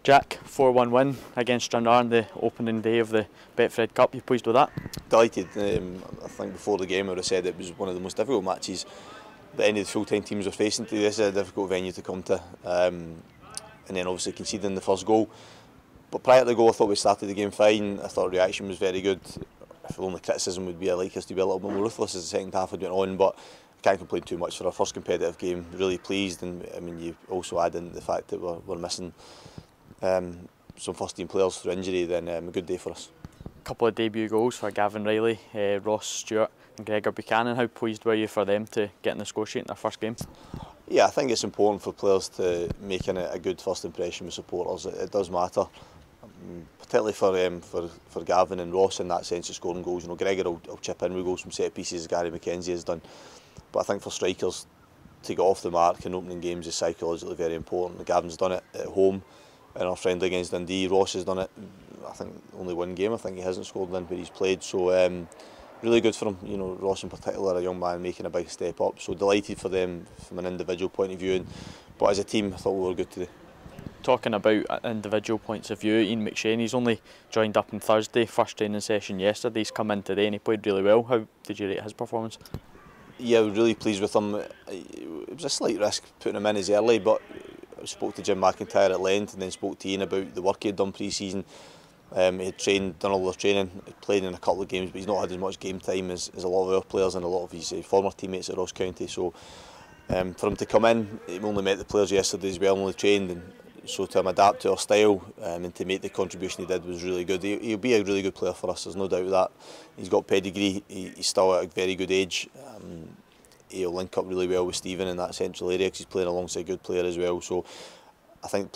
Jack, 4-1 win against Stranraer on the opening day of the Betfred Cup. You pleased with that? Delighted. I think before the game I would have said it was one of the most difficult matches that any of the full-time teams are facing today. This is a difficult venue to come to, and then obviously conceding the first goal. But prior to the goal I thought we started the game fine. I thought the reaction was very good. If only criticism would be I'd like us to be a little bit more ruthless as the second half had went on, but I can't complain too much for our first competitive game. Really pleased, and I mean you also add in the fact that we're missing some first team players through injury, then a good day for us. A couple of debut goals for Gavin Riley, Ross Stewart and Gregor Buchanan. How pleased were you for them to get in the score sheet in their first game? Yeah, I think it's important for players to make a good first impression with supporters. It does matter, particularly for Gavin and Ross in that sense of scoring goals. You know, Gregor will chip in with goals from set pieces as Gary McKenzie has done, but I think for strikers to get off the mark in opening games is psychologically very important. Gavin's done it at home in our friendly against Dundee. Ross has done it, I think only one game I think he hasn't scored in where he's played, so really good for him. You know, Ross in particular, a young man making a big step up, so delighted for them from an individual point of view, but as a team I thought we were good today. Talking about individual points of view, Ian McShane, he's only joined up on Thursday, first training session yesterday, he's come in today and he played really well. How did you rate his performance? Yeah, we're really pleased with him. It was a slight risk putting him in as early, but I spoke to Jim McIntyre at length and then spoke to Ian about the work he had done pre-season. He had done all the training, played in a couple of games, but he's not had as much game time as a lot of our players and a lot of his former teammates at Ross County. So for him to come in, he only met the players yesterday as well, only trained, and so to him adapt to our style and to make the contribution he did was really good. He'll be a really good player for us, there's no doubt of that. He's got pedigree, he's still at a very good age. He'll link up really well with Stephen in that central area because he's playing alongside a good player as well. So I think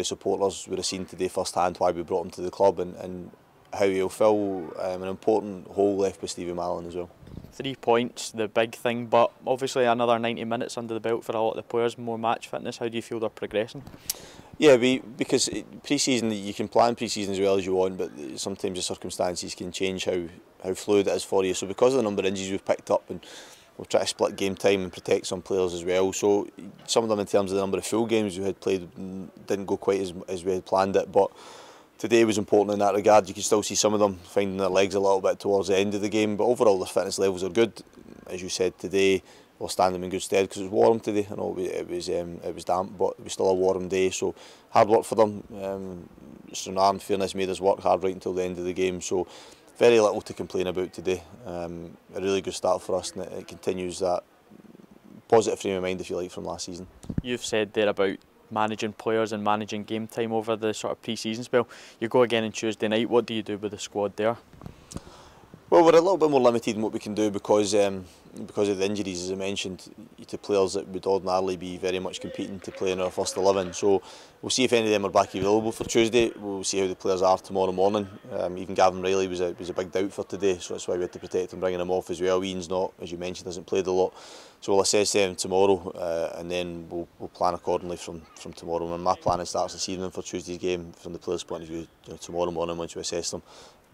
supporters would have seen today firsthand why we brought him to the club and how he'll fill an important hole left with Stevie Mallon as well. 3 points, the big thing, but obviously another 90 minutes under the belt for a lot of the players, more match fitness. How do you feel they're progressing? Yeah, because pre-season, you can plan pre-season as well as you want, but sometimes the circumstances can change how fluid it is for you. So because of the number of injuries we've picked up, and we'll try to split game time and protect some players as well. So some of them in terms of the number of full games we had played didn't go quite as we had planned it, but today was important in that regard. You can still see some of them finding their legs a little bit towards the end of the game, but overall their fitness levels are good. As you said, today we'll stand them in good stead because it was warm today. I know it was damp, but it was still a warm day, so hard work for them. Stranraer, in fairness, made us work hard right until the end of the game, so very little to complain about today. A really good start for us, and it continues that positive frame of mind, if you like, from last season. You've said there about managing players and managing game time over the sort of pre-season spell. You go again on Tuesday night. What do you do with the squad there? Well, we're a little bit more limited in what we can do because of the injuries, as I mentioned, to players that would ordinarily be very much competing to play in our first 11. So we'll see if any of them are back available for Tuesday. We'll see how the players are tomorrow morning. Even Gavin Riley was a big doubt for today, so that's why we had to protect him, bringing him off as well. Ian's not, as you mentioned, hasn't played a lot. So we'll assess them tomorrow and then we'll plan accordingly from tomorrow. And my planning starts this evening for Tuesday's game from the players' point of view, tomorrow morning once we assess them.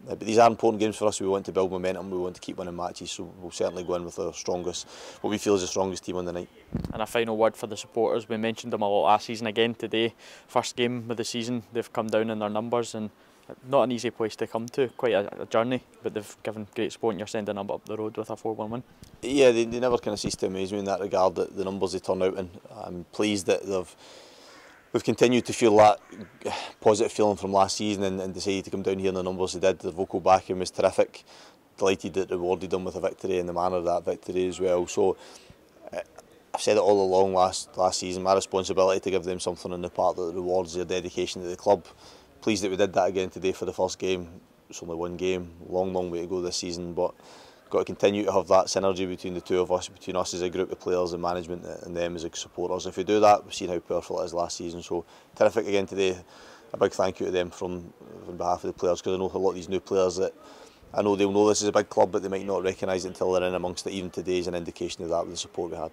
But these are important games for us. We want to build momentum, we want to keep winning matches, so we'll certainly go in with our strongest, what we feel is the strongest team on the night. And a final word for the supporters. We mentioned them a lot last season. Again today, first game of the season, they've come down in their numbers, and not an easy place to come to, quite a journey, but they've given great support and you're sending them up the road with a 4-1 win. Yeah, they never kind of cease to amaze me in that regard, the numbers they turn out in. I'm pleased that we've continued to feel that positive feeling from last season and decided to come down here in the numbers they did. The vocal backing was terrific. Delighted that it rewarded them with a victory and the manner of that victory as well. So I've said it all along last season, my responsibility to give them something in the part that rewards their dedication to the club. Pleased that we did that again today for the first game. It's only one game, long way to go this season, but got to continue to have that synergy between the two of us, between us as a group of players and management and them as supporters. If we do that, we've seen how powerful it is last season. So terrific again today. A big thank you to them on behalf of the players, because I know a lot of these new players that I know they'll know this is a big club, but they might not recognise it until they're in amongst it. Even today is an indication of that with the support we had.